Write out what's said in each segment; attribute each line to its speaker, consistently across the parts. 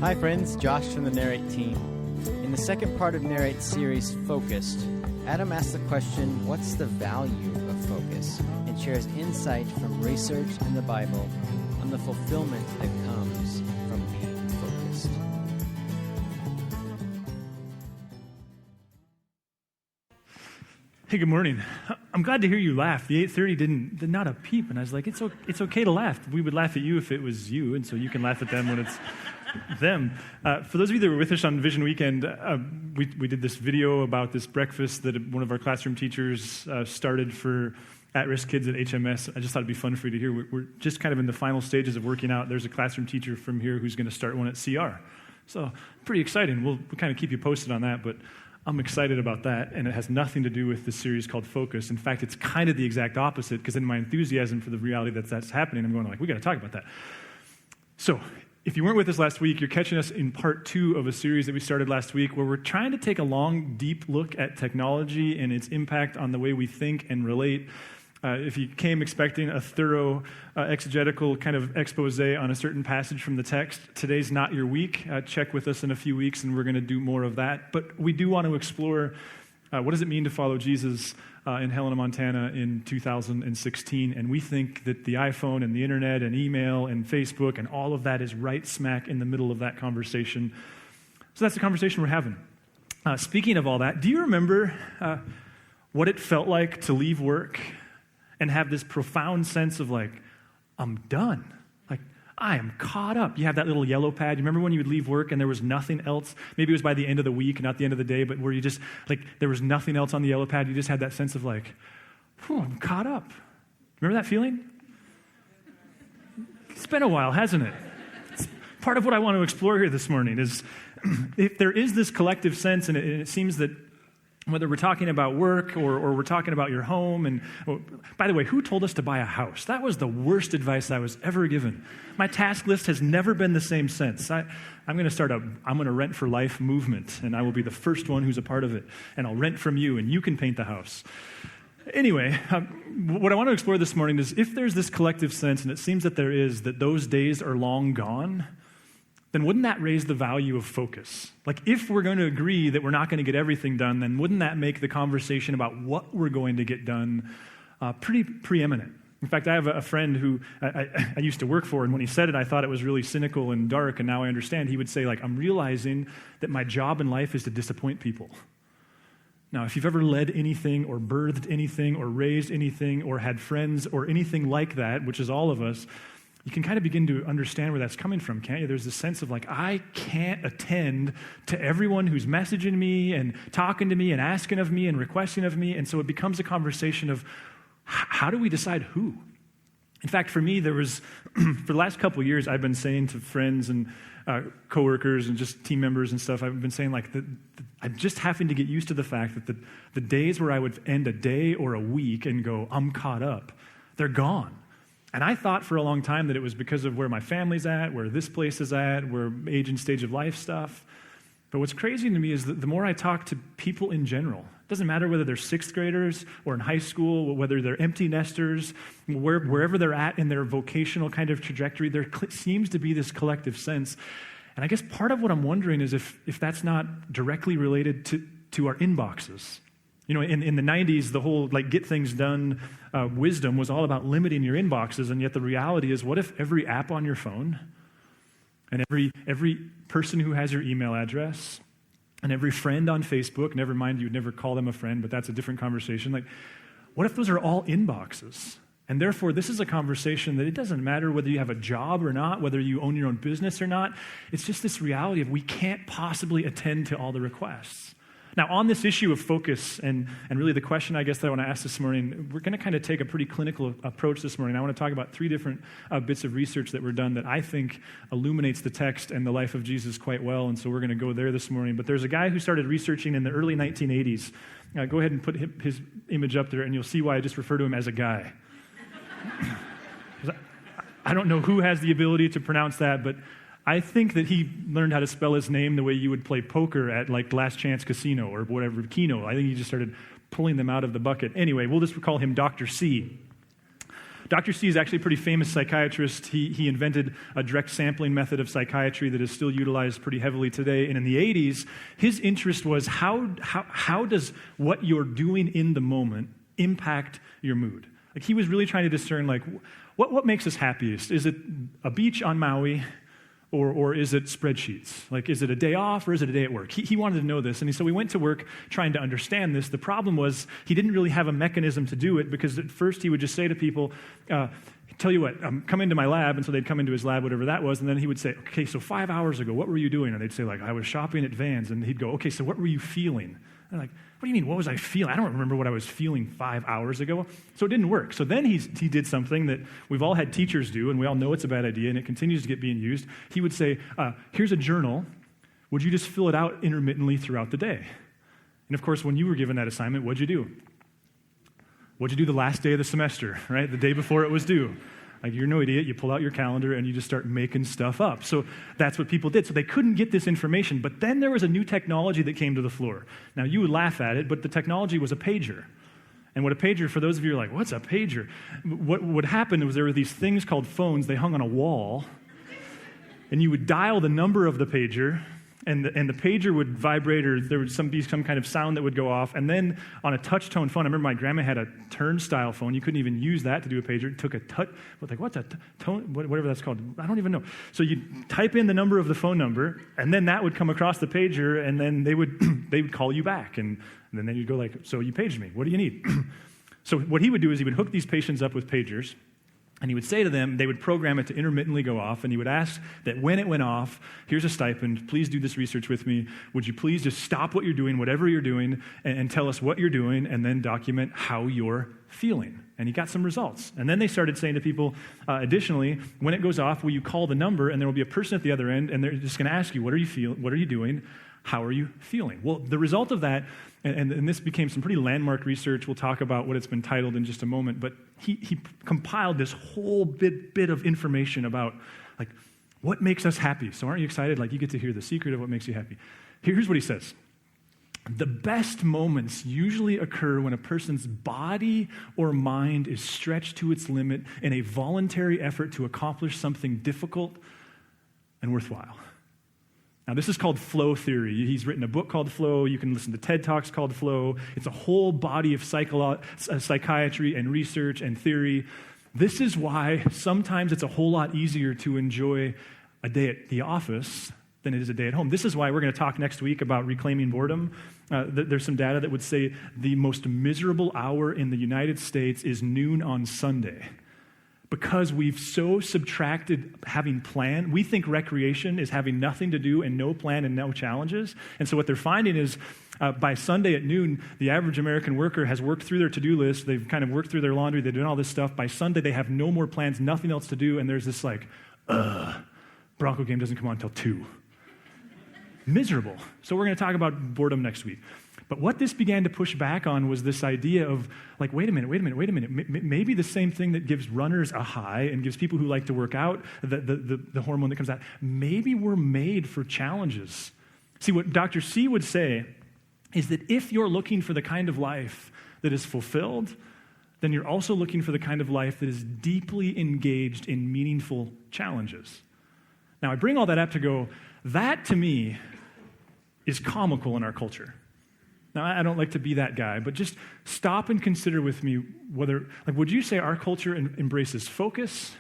Speaker 1: Hi friends, Josh from the Narrate team. In the second part of Narrate's series, Focused, Adam asks the question, what's the value of focus? And shares insight from research in the Bible on the fulfillment that comes from being focused.
Speaker 2: Hey, good morning. I'm glad to hear you laugh. The 8:30 did not a peep, and I was like, it's okay to laugh. We would laugh at you if it was you, and so you can laugh at them when it's them. For those of you that were with us on Vision Weekend, we did this video about this breakfast that one of our classroom teachers started for at-risk kids at HMS. I just thought it'd be fun for you to hear. We're just kind of in the final stages of working out. There's a classroom teacher from here who's going to start one at CR. So pretty exciting. We'll kind of keep you posted on that, but I'm excited about that, and it has nothing to do with this series called Focus. In fact, it's kind of the exact opposite, because in my enthusiasm for the reality that's happening, I'm going like, we got to talk about that. So if you weren't with us last week, you're catching us in part 2 of a series that we started last week where we're trying to take a long, deep look at technology and its impact on the way we think and relate. If you came expecting a thorough exegetical kind of expose on a certain passage from the text, today's not your week. Check with us in a few weeks, and we're going to do more of that. But we do want to explore what does it mean to follow Jesus in Helena, Montana in 2016. And we think that the iPhone and the internet and email and Facebook and all of that is right smack in the middle of that conversation. So that's the conversation we're having. Speaking of all that, do you remember what it felt like to leave work and have this profound sense of like, I'm done. Like, I am caught up. You have that little yellow pad. You remember when you would leave work and there was nothing else? Maybe it was by the end of the week, not the end of the day, but where you just, like, there was nothing else on the yellow pad. You just had that sense of like, I'm caught up. Remember that feeling? It's been a while, hasn't it? It's part of what I want to explore here this morning is if there is this collective sense, and it seems that whether we're talking about work or we're talking about your home. And by the way, who told us to buy a house? That was the worst advice I was ever given. My task list has never been the same since. I'm going to start I'm going to rent for life movement, and I will be the first one who's a part of it. And I'll rent from you, and you can paint the house. Anyway, what I want to explore this morning is if there's this collective sense, and it seems that there is, that those days are long gone, then wouldn't that raise the value of focus? Like, if we're going to agree that we're not going to get everything done, then wouldn't that make the conversation about what we're going to get done pretty preeminent? In fact, I have a friend who I used to work for, and when he said it, I thought it was really cynical and dark, and now I understand. He would say, like, I'm realizing that my job in life is to disappoint people. Now, if you've ever led anything or birthed anything or raised anything or had friends or anything like that, which is all of us, you can kind of begin to understand where that's coming from, can't you? There's this sense of like, I can't attend to everyone who's messaging me and talking to me and asking of me and requesting of me. And so it becomes a conversation of how do we decide who? In fact, for me, there was, for the last couple of years, I've been saying to friends and coworkers and just team members and stuff, I've been saying like, I'm just having to get used to the fact that the days where I would end a day or a week and go, I'm caught up, they're gone. And I thought for a long time that it was because of where my family's at, where this place is at, where age and stage of life stuff. But what's crazy to me is that the more I talk to people in general, it doesn't matter whether they're 6th graders or in high school, whether they're empty nesters, wherever they're at in their vocational kind of trajectory, there seems to be this collective sense. And I guess part of what I'm wondering is if that's not directly related to our inboxes. You know, in the 90s, the whole, like, get things done wisdom was all about limiting your inboxes, and yet the reality is, what if every app on your phone and every person who has your email address and every friend on Facebook, never mind, you'd never call them a friend, but that's a different conversation, like, what if those are all inboxes? And therefore, this is a conversation that it doesn't matter whether you have a job or not, whether you own your own business or not. It's just this reality of we can't possibly attend to all the requests. Now, on this issue of focus, and really the question, I guess, that I want to ask this morning, we're going to kind of take a pretty clinical approach this morning. I want to talk about 3 different bits of research that were done that I think illuminates the text and the life of Jesus quite well, and so we're going to go there this morning. But there's a guy who started researching in the early 1980s. Go ahead and put his image up there, and you'll see why I just refer to him as a guy. I don't know who has the ability to pronounce that, but I think that he learned how to spell his name the way you would play poker at like Last Chance Casino or whatever, Keno. I think he just started pulling them out of the bucket. Anyway, we'll just call him Dr. C. Dr. C is actually a pretty famous psychiatrist. He invented a direct sampling method of psychiatry that is still utilized pretty heavily today. And in the 80s, his interest was how does what you're doing in the moment impact your mood? Like, he was really trying to discern, like, what makes us happiest? Is it a beach on Maui, or is it spreadsheets? Like, is it a day off, or is it a day at work? He wanted to know this, and so we went to work trying to understand this. The problem was he didn't really have a mechanism to do it, because at first he would just say to people, tell you what, come into my lab, and so they'd come into his lab, whatever that was, and then he would say, okay, so 5 hours ago, what were you doing? And they'd say, like, I was shopping at Vans, and he'd go, okay, so what were you feeling? And I'm like, what do you mean, what was I feeling? I don't remember what I was feeling 5 hours ago. So it didn't work. So then he did something that we've all had teachers do, and we all know it's a bad idea, and it continues to get being used. He would say, here's a journal. Would you just fill it out intermittently throughout the day? And of course, when you were given that assignment, what'd you do? What'd you do the last day of the semester, right? The day before it was due. Like, you're no idiot. You pull out your calendar and you just start making stuff up. So that's what people did. So they couldn't get this information. But then there was a new technology that came to the floor. Now, you would laugh at it, but the technology was a pager. And what a pager, for those of you who are like, what's a pager? What would happen was there were these things called phones. They hung on a wall. And you would dial the number of the pager, and the pager would vibrate, or there would be some kind of sound that would go off. And then on a touch-tone phone, I remember my grandma had a turnstile phone. You couldn't even use that to do a pager. It took a touch, what's a tone, whatever that's called. I don't even know. So you type in the number of the phone number, and then that would come across the pager, and then they would call you back. And then you'd go like, so you paged me. What do you need? So what he would do is he would hook these patients up with pagers, and he would say to them, they would program it to intermittently go off, and he would ask that when it went off, here's a stipend, please do this research with me. Would you please just stop what you're doing, whatever you're doing, and tell us what you're doing, and then document how you're feeling? And he got some results. And then they started saying to people, additionally, when it goes off, will you call the number, and there will be a person at the other end, and they're just going to ask you, what are you doing? How are you feeling? Well, the result of that, and this became some pretty landmark research. We'll talk about what it's been titled in just a moment, but he compiled this whole bit of information about, like, what makes us happy. So aren't you excited? Like, you get to hear the secret of what makes you happy. Here's what he says. The best moments usually occur when a person's body or mind is stretched to its limit in a voluntary effort to accomplish something difficult and worthwhile. Now, this is called flow theory. He's written a book called Flow. You can listen to TED Talks called Flow. It's a whole body of psychiatry and research and theory. This is why sometimes it's a whole lot easier to enjoy a day at the office than it is a day at home. This is why we're going to talk next week about reclaiming boredom. There's some data that would say the most miserable hour in the United States is noon on Sunday. Because we've so subtracted having plan, we think recreation is having nothing to do and no plan and no challenges. And so what they're finding is by Sunday at noon, the average American worker has worked through their to-do list. They've kind of worked through their laundry. They're doing all this stuff. By Sunday, they have no more plans, nothing else to do. And there's this like, Bronco game doesn't come on until 2. Miserable. So we're going to talk about boredom next week. But what this began to push back on was this idea of, like, wait a minute. Maybe the same thing that gives runners a high and gives people who like to work out the hormone that comes out, maybe we're made for challenges. See, what Dr. C would say is that if you're looking for the kind of life that is fulfilled, then you're also looking for the kind of life that is deeply engaged in meaningful challenges. Now, I bring all that up to go, that to me is comical in our culture. Now, I don't like to be that guy, but just stop and consider with me whether, like, would you say our culture embraces focus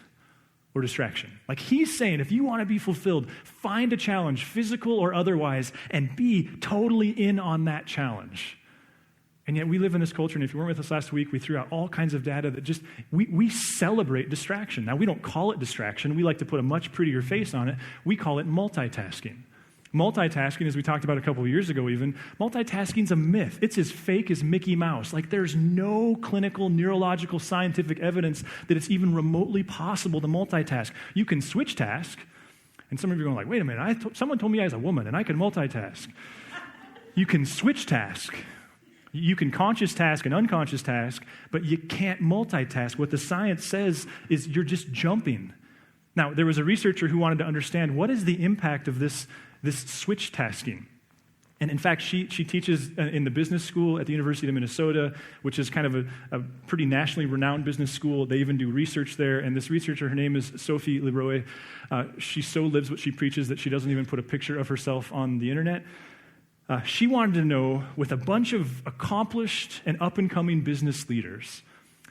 Speaker 2: or distraction? Like, he's saying, if you want to be fulfilled, find a challenge, physical or otherwise, and be totally in on that challenge. And yet we live in this culture, and if you weren't with us last week, we threw out all kinds of data that just, we celebrate distraction. Now, we don't call it distraction. We like to put a much prettier face on it. We call it multitasking. Multitasking, as we talked about a couple of years ago even, multitasking's a myth. It's as fake as Mickey Mouse. Like, there's no clinical, neurological, scientific evidence that it's even remotely possible to multitask. You can switch task, and some of you are going like, wait a minute, someone told me I was a woman and I can multitask. You can switch task. You can conscious task and unconscious task, but you can't multitask. What the science says is you're just jumping. Now, there was a researcher who wanted to understand what is the impact of this switch tasking. And in fact, she teaches in the business school at the University of Minnesota, which is kind of a pretty nationally renowned business school. They even do research there. And this researcher, her name is Sophie Leroy. She so lives what she preaches that she doesn't even put a picture of herself on the internet. She wanted to know, with a bunch of accomplished and up-and-coming business leaders,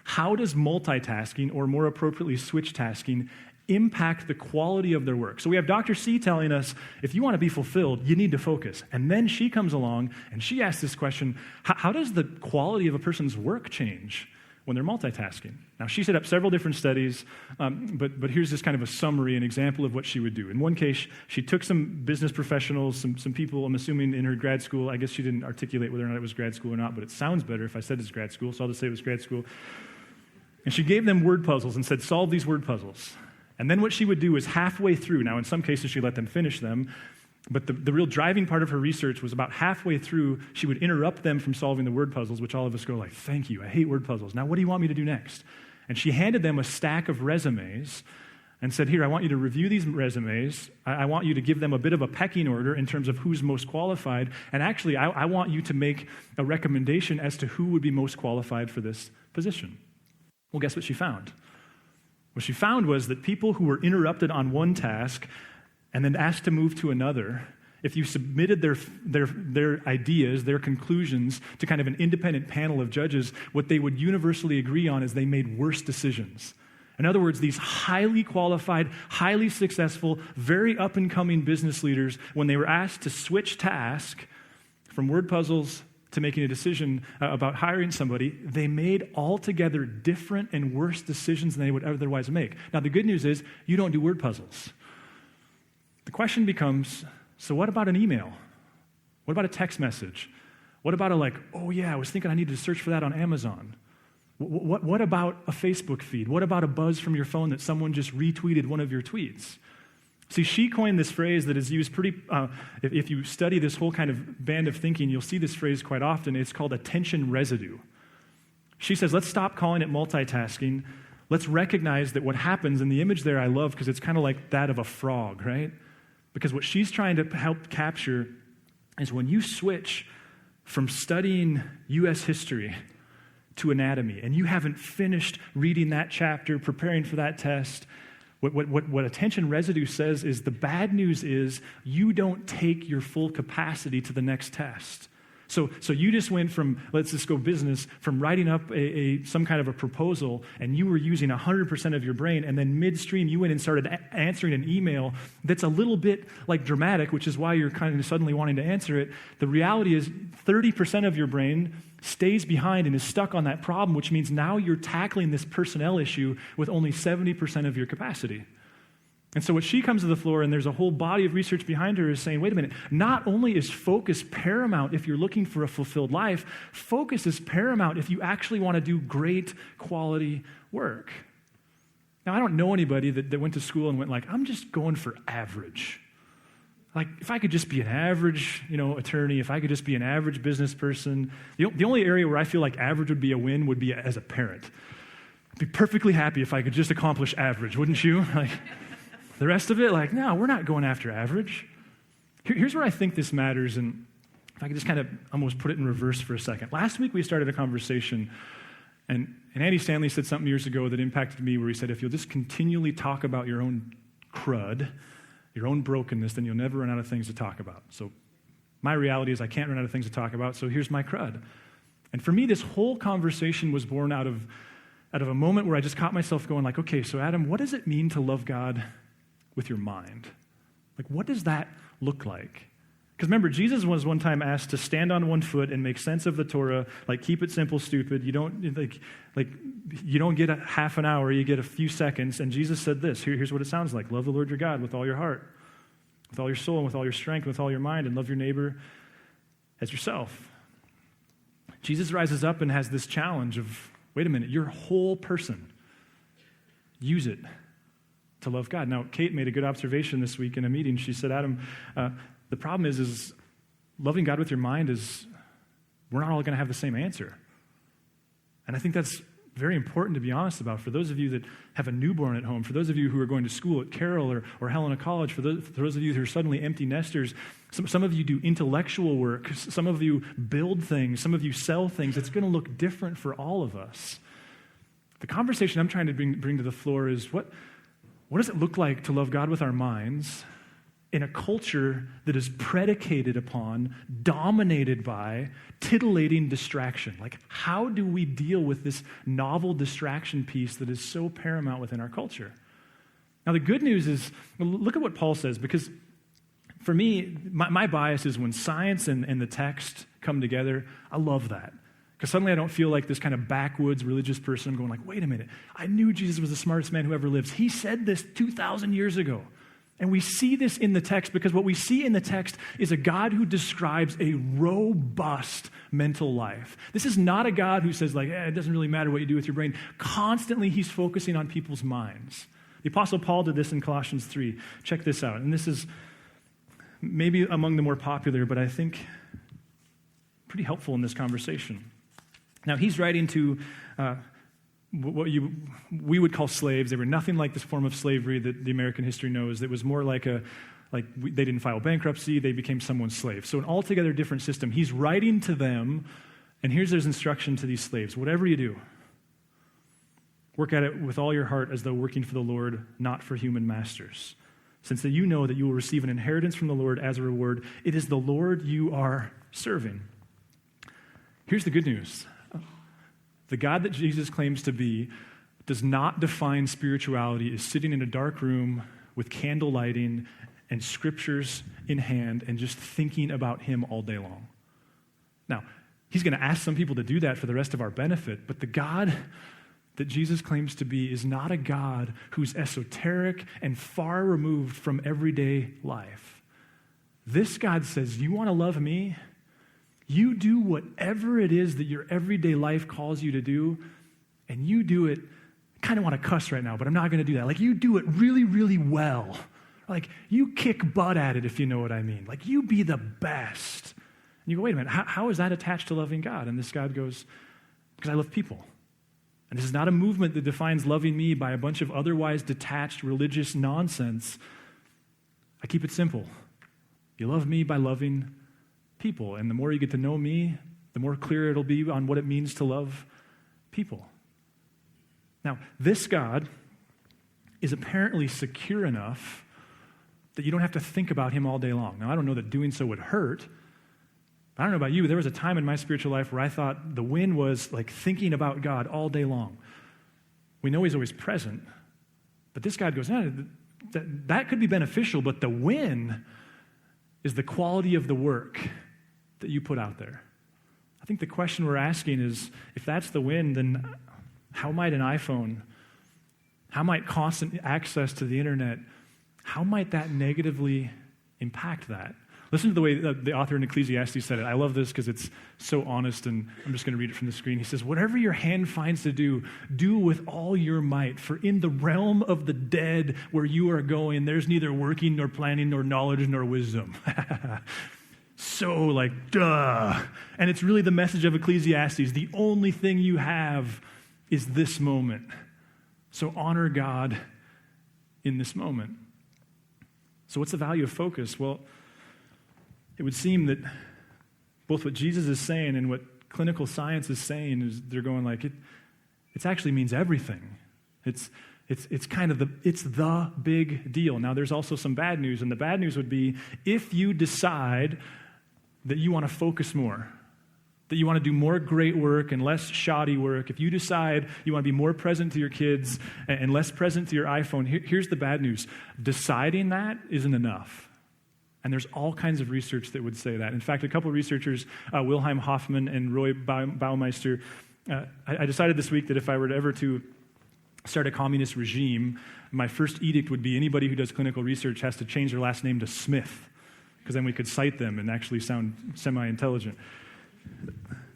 Speaker 2: how does multitasking, or more appropriately switch tasking, impact the quality of their work? So we have Dr. C telling us, if you want to be fulfilled, you need to focus. And then she comes along and she asks this question, how does the quality of a person's work change when they're multitasking? Now, she set up several different studies, but here's just kind of a summary, an example of what she would do. In one case, she took some business professionals, some people, I'm assuming in her grad school. I guess she didn't articulate whether or not it was grad school or not, but it sounds better if I said it's grad school, so I'll just say it was grad school. And she gave them word puzzles and said, solve these word puzzles. And then what she would do is halfway through, now in some cases she let them finish them, but the real driving part of her research was about halfway through, she would interrupt them from solving the word puzzles, which all of us go like, thank you, I hate word puzzles. Now what do you want me to do next? And she handed them a stack of resumes and said, here, I want you to review these resumes. I want you to give them a bit of a pecking order in terms of who's most qualified. And actually, I want you to make a recommendation as to who would be most qualified for this position. Well, guess what she found? What she found was that people who were interrupted on one task and then asked to move to another, if you submitted their ideas, their conclusions to kind of an independent panel of judges, what they would universally agree on is they made worse decisions. In other words, these highly qualified, highly successful, very up-and-coming business leaders, when they were asked to switch task from word puzzles to making a decision about hiring somebody, they made altogether different and worse decisions than they would otherwise make. Now, the good news is you don't do word puzzles. The question becomes, so what about an email? What about a text message? What about oh yeah, I was thinking I needed to search for that on Amazon. What about a Facebook feed? What about a buzz from your phone that someone just retweeted one of your tweets? See, she coined this phrase that is used if you study this whole kind of band of thinking, you'll see this phrase quite often. It's called attention residue. She says, let's stop calling it multitasking. Let's recognize that what happens, and the image there I love because it's kind of like that of a frog, right? Because what she's trying to help capture is when you switch from studying U.S. history to anatomy, and you haven't finished reading that chapter, preparing for that test, what attention residue says is the bad news is you don't take your full capacity to the next test. So you just went from, let's just go business, from writing up some kind of a proposal, and you were using 100% of your brain, and then midstream you went and started answering an email that's a little bit dramatic, which is why you're kind of suddenly wanting to answer it. The reality is 30% of your brain stays behind and is stuck on that problem, which means now you're tackling this personnel issue with only 70% of your capacity. And so what she comes to the floor, and there's a whole body of research behind her, is saying, wait a minute, not only is focus paramount if you're looking for a fulfilled life, focus is paramount if you actually want to do great quality work. Now, I don't know anybody that went to school and went I'm just going for average. If I could just be an average, attorney, if I could just be an average business person. The only area where I feel like average would be a win would be as a parent. I'd be perfectly happy if I could just accomplish average, wouldn't you? The rest of it, no, we're not going after average. Here's where I think this matters, and if I could just kind of almost put it in reverse for a second. Last week we started a conversation, and Andy Stanley said something years ago that impacted me where he said, if you'll just continually talk about your own crud, your own brokenness, then you'll never run out of things to talk about. So my reality is I can't run out of things to talk about, so here's my crud. And for me, this whole conversation was born out of a moment where I just caught myself going okay, so Adam, what does it mean to love God with your mind? What does that look like? Because remember, Jesus was one time asked to stand on one foot and make sense of the Torah, keep it simple, stupid. You don't you don't get a half an hour, you get a few seconds. And Jesus said this, here's what it sounds like. Love the Lord your God with all your heart, with all your soul, and with all your strength, with all your mind, and love your neighbor as yourself. Jesus rises up and has this challenge of, wait a minute, your whole person. Use it to love God. Now, Kate made a good observation this week in a meeting. She said, Adam, the problem is loving God with your mind is we're not all going to have the same answer. And I think that's very important to be honest about. For those of you that have a newborn at home, for those of you who are going to school at Carroll or Helena College, for those of you who are suddenly empty nesters, some of you do intellectual work, some of you build things, some of you sell things. It's going to look different for all of us. The conversation I'm trying to bring to the floor is what does it look like to love God with our minds in a culture that is predicated upon, dominated by, titillating distraction? Like, how do we deal with this novel distraction piece that is so paramount within our culture? Now, the good news is, look at what Paul says, because for me, my bias is when science and the text come together, I love that. Because suddenly I don't feel like this kind of backwoods religious person. I'm going like, wait a minute, I knew Jesus was the smartest man who ever lives. He said this 2,000 years ago. And we see this in the text because what we see in the text is a God who describes a robust mental life. This is not a God who says like, it doesn't really matter what you do with your brain. Constantly he's focusing on people's minds. The Apostle Paul did this in Colossians 3. Check this out. And this is maybe among the more popular, but I think pretty helpful in this conversation. Now he's writing to what we would call slaves. They were nothing like this form of slavery that the American history knows. It was more like they didn't file bankruptcy, they became someone's slave. So an altogether different system. He's writing to them, and here's his instruction to these slaves. Whatever you do, work at it with all your heart as though working for the Lord, not for human masters. Since that you know that you will receive an inheritance from the Lord as a reward, it is the Lord you are serving. Here's the good news. The God that Jesus claims to be does not define spirituality as sitting in a dark room with candle lighting and scriptures in hand and just thinking about him all day long. Now, he's going to ask some people to do that for the rest of our benefit, but the God that Jesus claims to be is not a God who's esoteric and far removed from everyday life. This God says, you want to love me? You do whatever it is that your everyday life calls you to do, and you do it, I kind of want to cuss right now, but I'm not going to do that. Like, you do it really, really well. Like, you kick butt at it, if you know what I mean. Like, you be the best. And you go, wait a minute, how is that attached to loving God? And this God goes, because I love people. And this is not a movement that defines loving me by a bunch of otherwise detached religious nonsense. I keep it simple. You love me by loving people. And the more you get to know me, the more clear it'll be on what it means to love people. Now, this God is apparently secure enough that you don't have to think about him all day long. Now, I don't know that doing so would hurt. I don't know about you, but there was a time in my spiritual life where I thought the win was like thinking about God all day long. We know he's always present, but this God goes, that could be beneficial, but the win is the quality of the work that you put out there. I think the question we're asking is, if that's the win, then how might an iPhone, how might constant access to the internet, how might that negatively impact that? Listen to the way the author in Ecclesiastes said it. I love this because it's so honest, and I'm just going to read it from the screen. He says, whatever your hand finds to do, do with all your might, for in the realm of the dead where you are going, there's neither working nor planning nor knowledge nor wisdom. So like, duh. And it's really the message of Ecclesiastes. The only thing you have is this moment. So honor God in this moment. So what's the value of focus? Well, it would seem that both what Jesus is saying and what clinical science is saying is they're going like, it actually means everything. It's kind of the big deal. Now, there's also some bad news, and the bad news would be if you decide that you want to focus more, that you want to do more great work and less shoddy work, if you decide you want to be more present to your kids and less present to your iPhone, here's the bad news. Deciding that isn't enough. And there's all kinds of research that would say that. In fact, a couple of researchers, Wilhelm Hoffman and Roy Baumeister, I decided this week that if I were ever to start a communist regime, my first edict would be anybody who does clinical research has to change their last name to Smith, because then we could cite them and actually sound semi-intelligent.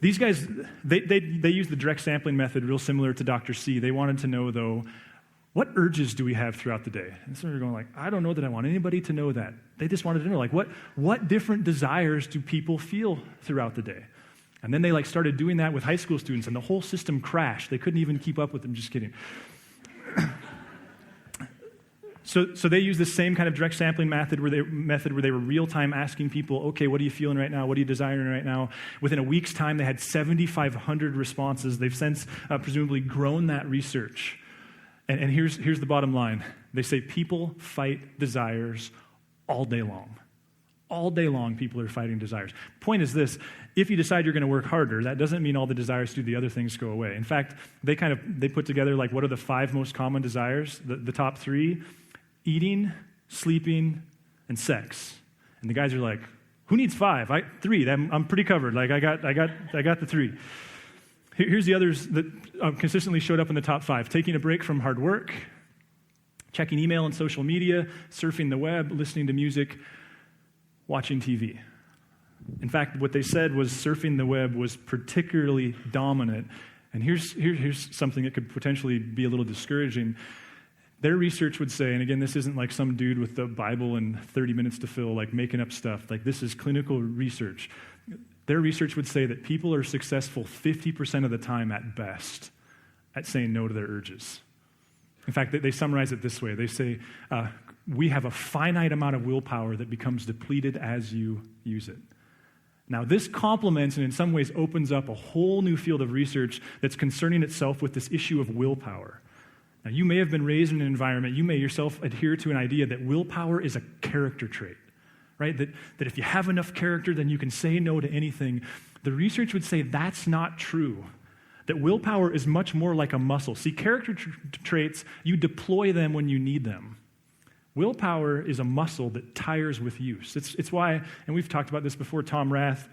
Speaker 2: These guys, they use the direct sampling method real similar to Dr. C. They wanted to know, though, what urges do we have throughout the day? And so we're going like, I don't know that I want anybody to know that. They just wanted to know, like, what different desires do people feel throughout the day? And then they started doing that with high school students, and the whole system crashed. They couldn't even keep up with them. Just kidding. So they used the same kind of direct sampling method where they were real-time asking people, okay, what are you feeling right now? What are you desiring right now? Within a week's time, they had 7,500 responses. They've since presumably grown that research. And here's the bottom line. They say people fight desires all day long. All day long, people are fighting desires. Point is this: if you decide you're going to work harder, that doesn't mean all the desires to do the other things go away. In fact, they put together what are the 5 most common desires? The top 3: eating, sleeping, and sex. And the guys are like, who needs 5? 3. I'm pretty covered. I got the 3. Here's the others that consistently showed up in the top 5: taking a break from hard work, checking email and social media, surfing the web, listening to music, watching TV. In fact, what they said was surfing the web was particularly dominant. And here's something that could potentially be a little discouraging. Their research would say, and again, this isn't like some dude with the Bible and 30 minutes to fill, making up stuff. This is clinical research. Their research would say that people are successful 50% of the time at best at saying no to their urges. In fact, they summarize it this way. They say, we have a finite amount of willpower that becomes depleted as you use it. Now, this complements and in some ways opens up a whole new field of research that's concerning itself with this issue of willpower. Now, you may have been raised in an environment, you may yourself adhere to an idea that willpower is a character trait, right? That if you have enough character, then you can say no to anything. The research would say that's not true. That willpower is much more like a muscle. See, character traits, you deploy them when you need them. Willpower is a muscle that tires with use. It's why, and we've talked about this before, Tom Rath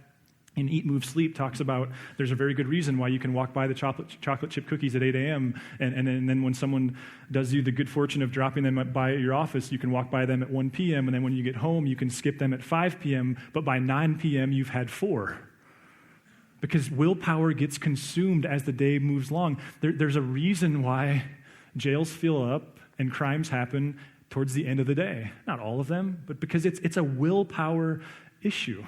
Speaker 2: in Eat, Move, Sleep talks about there's a very good reason why you can walk by the chocolate chip cookies at 8 a.m. And then when someone does you the good fortune of dropping them by at your office, you can walk by them at 1 p.m. And then when you get home, you can skip them at 5 p.m. But by 9 p.m., you've had 4. Because willpower gets consumed as the day moves along. There's a reason why jails fill up and crimes happen towards the end of the day. Not all of them, but because it's a willpower issue.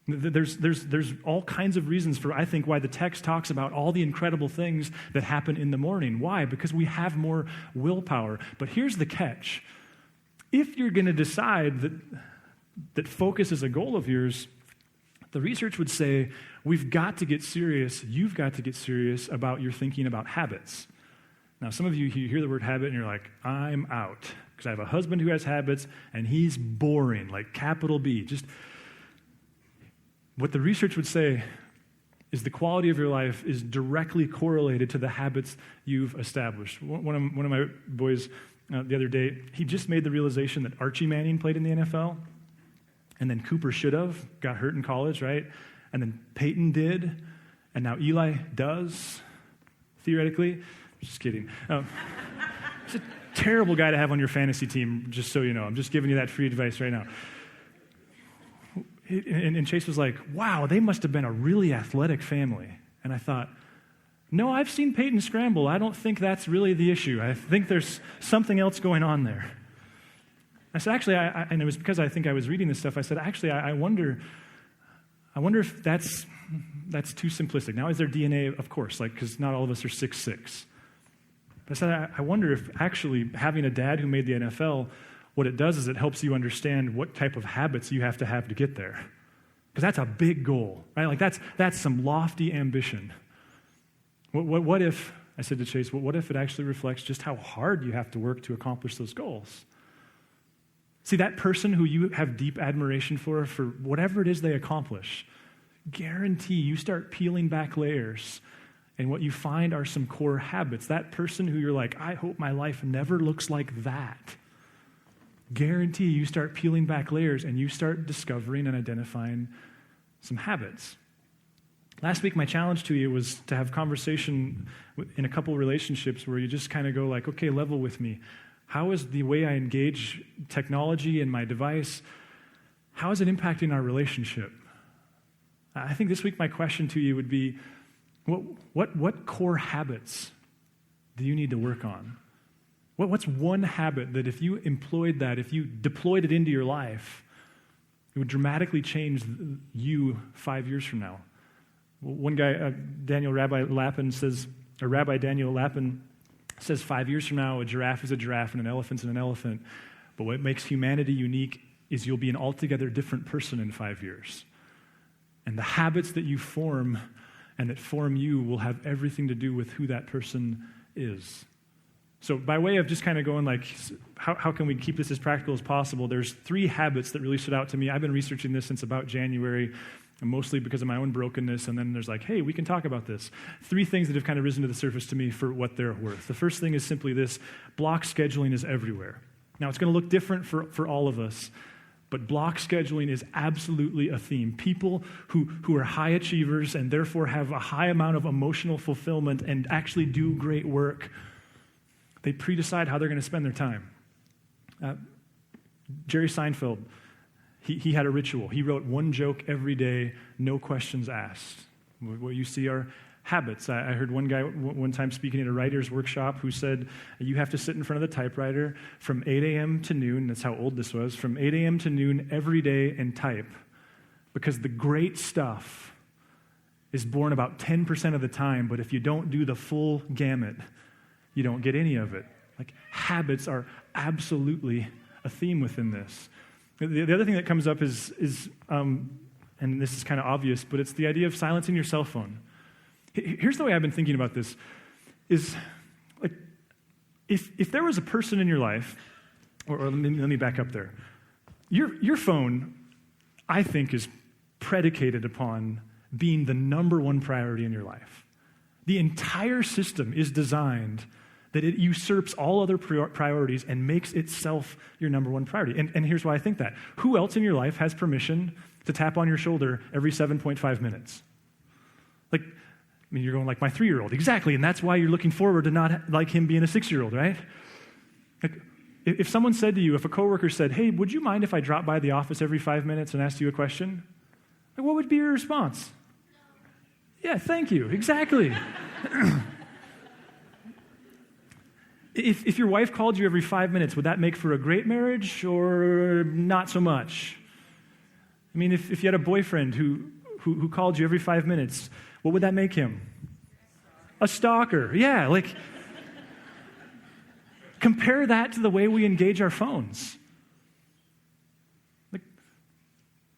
Speaker 2: There's all kinds of reasons for, I think, why the text talks about all the incredible things that happen in the morning. Why? Because we have more willpower. But here's the catch. If you're going to decide that focus is a goal of yours, the research would say we've got to get serious, you've got to get serious about your thinking about habits. Now, some of you hear the word habit and you're like, I'm out. Because I have a husband who has habits and he's boring, like capital B. Just what the research would say is the quality of your life is directly correlated to the habits you've established. One of my boys the other day, he just made the realization that Archie Manning played in the NFL, and then Cooper should have, got hurt in college, right? And then Peyton did, and now Eli does, theoretically. Just kidding. He's a terrible guy to have on your fantasy team, just so you know. I'm just giving you that free advice right now. And Chase was like, wow, they must have been a really athletic family. And I thought, no, I've seen Peyton scramble. I don't think that's really the issue. I think there's something else going on there. I said, actually, and it was because I think I was reading this stuff, I said, actually, I wonder if that's too simplistic. Now, is there DNA? Of course, because not all of us are 6'6". But I said, I wonder if actually having a dad who made the NFL, what it does is it helps you understand what type of habits you have to get there. Because that's a big goal, right? That's some lofty ambition. What if, I said to Chase, what if it actually reflects just how hard you have to work to accomplish those goals? See, that person who you have deep admiration for whatever it is they accomplish, guarantee you start peeling back layers, and what you find are some core habits. That person who you're like, I hope my life never looks like that. Guarantee you start peeling back layers, and you start discovering and identifying some habits. Last week, my challenge to you was to have conversation in a couple relationships where you just kind of go like, okay, level with me. How is the way I engage technology and my device, how is it impacting our relationship? I think this week my question to you would be, what core habits do you need to work on? What's one habit that if you employed that, if you deployed it into your life, it would dramatically change you 5 years from now? One guy, Rabbi Daniel Lapin says 5 years from now, a giraffe is a giraffe and an elephant's an elephant. But what makes humanity unique is you'll be an altogether different person in 5 years. And the habits that you form and that form you will have everything to do with who that person is. So by way of just kind of going like, how can we keep this as practical as possible? There's 3 habits that really stood out to me. I've been researching this since about January, mostly because of my own brokenness, and then there's like, hey, we can talk about this. 3 things that have kind of risen to the surface to me for what they're worth. The first thing is simply this: block scheduling is everywhere. Now, it's going to look different for all of us, but block scheduling is absolutely a theme. People who are high achievers and therefore have a high amount of emotional fulfillment and actually do great work, they pre-decide how they're going to spend their time. Jerry Seinfeld, he had a ritual. He wrote 1 joke every day, no questions asked. What you see are habits. I heard one guy one time speaking at a writer's workshop who said, you have to sit in front of the typewriter from 8 a.m. to noon, that's how old this was, from 8 a.m. to noon every day and type, because the great stuff is born about 10% of the time, but if you don't do the full gamut, you don't get any of it. Like, habits are absolutely a theme within this. The other thing that comes up is and this is kind of obvious, but it's the idea of silencing your cell phone. Here's the way I've been thinking about this, is like, if there was a person in your life, or let me back up there. Your phone, I think, is predicated upon being the number one priority in your life. The entire system is designed that it usurps all other priorities and makes itself your number one priority. And here's why I think that. Who else in your life has permission to tap on your shoulder every 7.5 minutes? Like, I mean, you're going like my 3-year-old. Exactly, and that's why you're looking forward to not like him being a 6-year-old, right? Like, if someone said to you, if a coworker said, hey, would you mind if I dropped by the office every 5 minutes and asked you a question? Like, what would be your response? Yeah, thank you, exactly. If your wife called you every 5 minutes, would that make for a great marriage or not so much? I mean, if you had a boyfriend who called you every 5 minutes, what would that make him? A stalker. Yeah, like, compare that to the way we engage our phones. Like,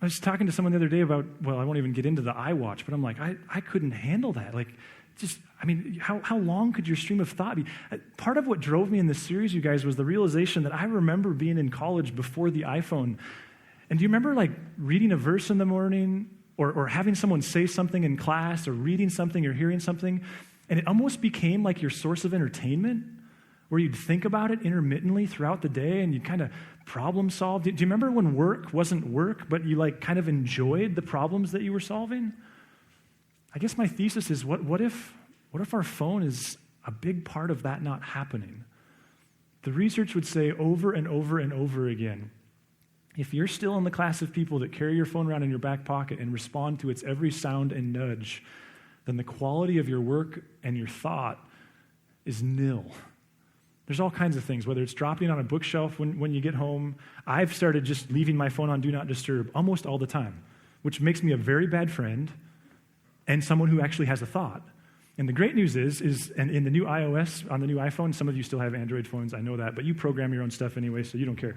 Speaker 2: I was talking to someone the other day about, well, I won't even get into the iWatch, but I'm like, I couldn't handle that. Like, just, I mean, how long could your stream of thought be? Part of what drove me in this series, you guys, was the realization that I remember being in college before the iPhone. And do you remember, like, reading a verse in the morning or having someone say something in class or reading something or hearing something, and it almost became like your source of entertainment, where you'd think about it intermittently throughout the day and you'd kind of problem solve? Do you remember when work wasn't work, but you, like, kind of enjoyed the problems that you were solving? I guess my thesis is, what if our phone is a big part of that not happening? The research would say over and over and over again, if you're still in the class of people that carry your phone around in your back pocket and respond to its every sound and nudge, then the quality of your work and your thought is nil. There's all kinds of things, whether it's dropping on a bookshelf when you get home. I've started just leaving my phone on Do Not Disturb almost all the time, which makes me a very bad friend and someone who actually has a thought. And the great news is and in the new iOS, on the new iPhone, some of you still have Android phones, I know that, but you program your own stuff anyway, so you don't care.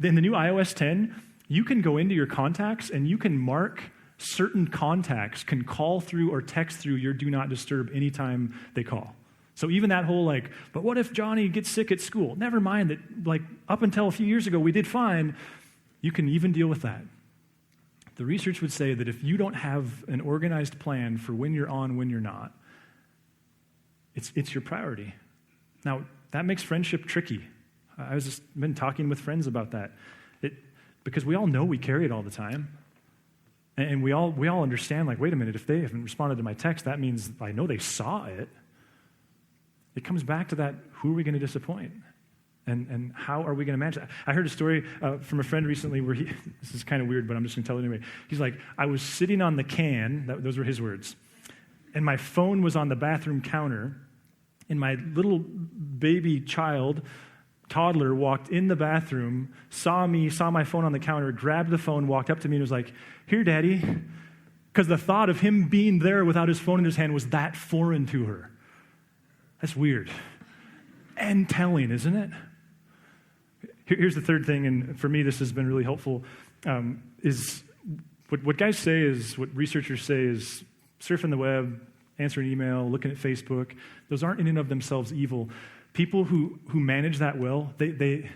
Speaker 2: In the new iOS 10, you can go into your contacts and you can mark certain contacts can call through or text through your Do Not Disturb anytime they call. So even that whole, like, but what if Johnny gets sick at school? Never mind that, like, up until a few years ago we did fine. You can even deal with that. The research would say that if you don't have an organized plan for when you're on, when you're not, it's your priority. Now, that makes friendship tricky. I was just been talking with friends about that. Because we all know we carry it all the time. And we all understand, like, wait a minute, if they haven't responded to my text, that means I know they saw it. It comes back to that, who are we going to disappoint? And how are we going to manage that? I heard a story from a friend recently where this is kind of weird, but I'm just going to tell it anyway. He's like, I was sitting on the can, those were his words, and my phone was on the bathroom counter, and my little baby toddler walked in the bathroom, saw my phone on the counter, grabbed the phone, walked up to me and was like, here, Daddy. because the thought of him being there without his phone in his hand was that foreign to her. That's weird. And telling, isn't it? Here's the third thing, and for me this has been really helpful, is what guys say is, what researchers say is surfing the web, answering email, looking at Facebook. Those aren't in and of themselves evil. People who manage that well, they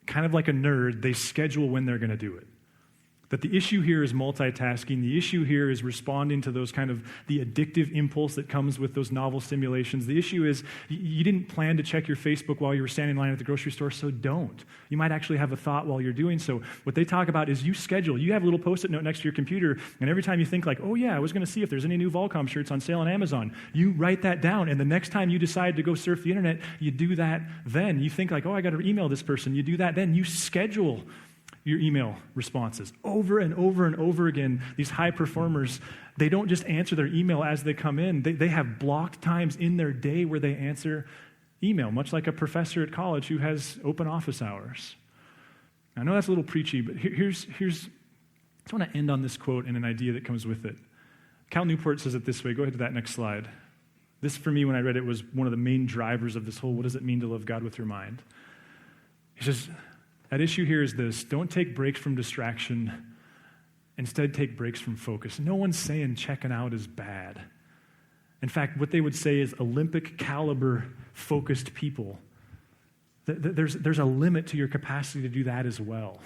Speaker 2: kind of like a nerd, they schedule when they're going to do it. That the issue here is multitasking. The issue here is responding to those kind of the addictive impulse that comes with those novel stimulations. The issue is you didn't plan to check your Facebook while you were standing in line at the grocery store, so don't. You might actually have a thought while you're doing so. What they talk about is you schedule. You have a little Post-it note next to your computer, and every time you think like, oh yeah, I was going to see if there's any new Volcom shirts on sale on Amazon, you write that down, and the next time you decide to go surf the internet, you do that then. You think like, oh, I got to email this person. You do that then. You schedule your email responses over and over and over again. These high performers, they don't just answer their email as they come in. They have blocked times in their day where they answer email, much like a professor at college who has open office hours. I know that's a little preachy, but here's I just want to end on this quote and an idea that comes with it. Cal Newport says it this way. Go ahead to that next slide. This, for me, when I read it, was one of the main drivers of this whole, what does it mean to love God with your mind? He says, at issue here is this: don't take breaks from distraction. Instead, take breaks from focus. No one's saying checking out is bad. In fact, what they would say is Olympic caliber focused people. There's a limit to your capacity to do that as well.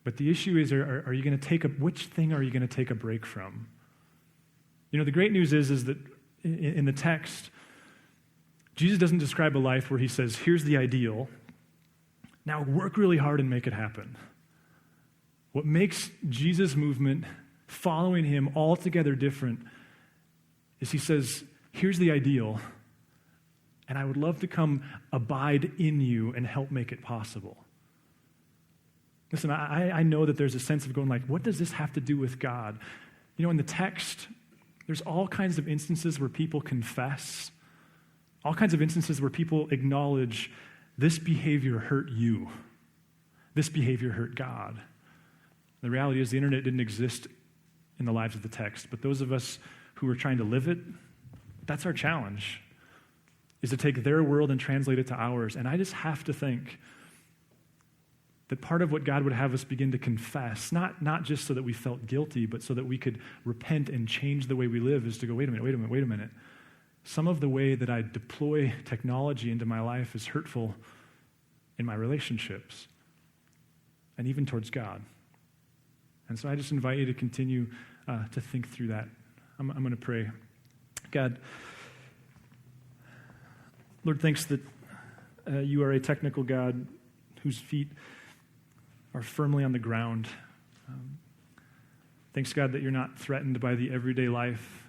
Speaker 2: But the issue is, are you going to which thing are you going to take a break from? You know, the great news is that in the text, Jesus doesn't describe a life where he says, here's the ideal. Now work really hard and make it happen. What makes Jesus' movement, following him, altogether different is he says, here's the ideal, and I would love to come abide in you and help make it possible. Listen, I know that there's a sense of going like, what does this have to do with God? You know, in the text, there's all kinds of instances where people confess, all kinds of instances where people acknowledge this behavior hurt you. This behavior hurt God. The reality is the internet didn't exist in the lives of the text, but those of us who are trying to live it, that's our challenge, is to take their world and translate it to ours. And I just have to think that part of what God would have us begin to confess, not just so that we felt guilty, but so that we could repent and change the way we live, is to go, wait a minute. Some of the way that I deploy technology into my life is hurtful in my relationships and even towards God. And so I just invite you to continue to think through that. I'm going to pray. God, Lord, thanks that you are a technical God whose feet are firmly on the ground. Thanks, God, that you're not threatened by the everyday life,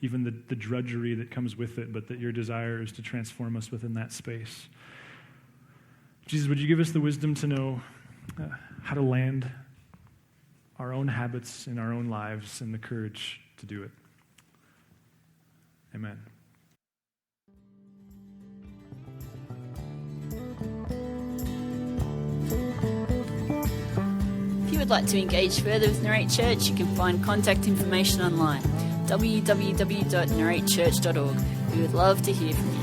Speaker 2: even the drudgery that comes with it, but that your desire is to transform us within that space. Jesus, would you give us the wisdom to know how to land our own habits in our own lives and the courage to do it? Amen.
Speaker 3: If you would like to engage further with Narrate Church, you can find contact information online, www.narratechurch.org. We would love to hear from you.